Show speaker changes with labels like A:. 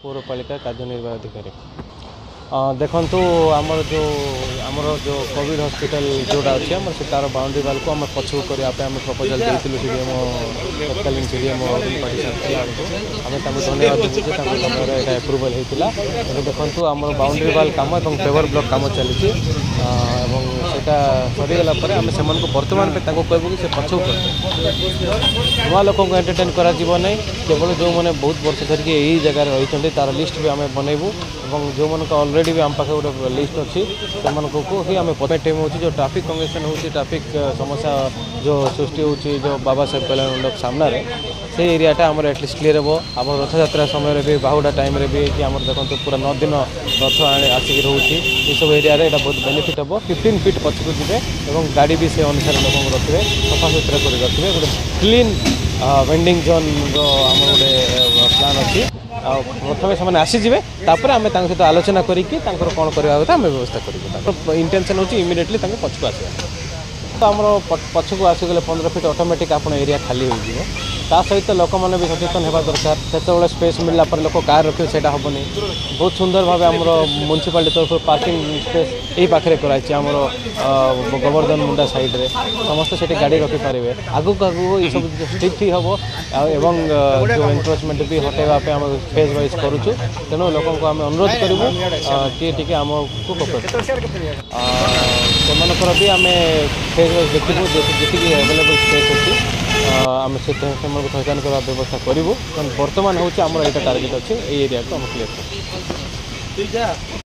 A: पौरपालिका कार्यनिर्वाह अधिकारी देखु आमर जो कोविड हॉस्पिटल जोड़ा अच्छे आम से तार बाउंड्री वाल को आम पछू करने प्रपोजाल देलु सीडीएम तत्कालीन सीडीएम अरविंद पाठी साहब आम धन्यवाद दूसरे एप्रुवाल होता है। देखु आम बाउंड्री वाल कम और पेवर ब्लॉक कम चली सरीगला आम से बर्तमान कहूँ कि पछू कर नुआ लोक एंटरटेन कर केवल जो मैंने बहुत वर्ष धरिकी यही जगह रही तार लिस्ट भी आम बनइबू और जो मन ऑलरेडी भी आम पाखे गोटे लिस्ट अच्छी से ही आम टीम हो जो ट्रैफिक कंजेशन हो ट्रैफिक समस्या जो सृष्टि हो जो बाबा साहेब कल्याण मंडप सामने से एरियाटा आम एटलिस्ट क्लीयर हे आम रथयात्रा समय भी बाहुडा टाइम भी कि आम देखो पूरा 9 दिन रथ आसिक रोचे ये सब एरिया रे बहुत बेनिफिट हे 15 फीट पछक जी और गाड़ी भी से अनुसार लोक रखिए सफा सुतरा कर रखिए गोटे क्लीन वेंडिंग जोन आम गोटे प्लान अच्छी प्रथम से आसीजे आम सहित आलोचना करके कौन करवा कथा आम व्यवस्था कर इंटेंशन हो इमिडिएटली पछक आसवा तो आम पछक आसीगले 15 फीट ऑटोमेटिक आप एरिया खाली हो ता सहित लोक मैंने भी सचेतन होगा दरकार से स्पेस मिलला पर लोक कार रखिए से हेनी बहुत सुंदर भाव आम म्युनिसिपालिटी तरफ पार्किंग स्पेस यही पाखे कराई आम गोवर्धन मुंडा साइड्रे समस्त से गाड़ी रखिपारे आगू आगू ये सब स्ट्रिक्ट ही हम एवं जो एनक्रोचमेंट भी हटेवाई आम फेज वाइज करुचु तेणु लोक आम अनुरोध करूँ टी आमको से भी आम फेज वाइज देखू जी एवेलेबल स्पेस अच्छी आम से थैथान करवा व्यवस्था करूँ बर्तमान हूँ आम यहाँ टार्गेट अच्छे ये एरिया को आम क्लीयर कर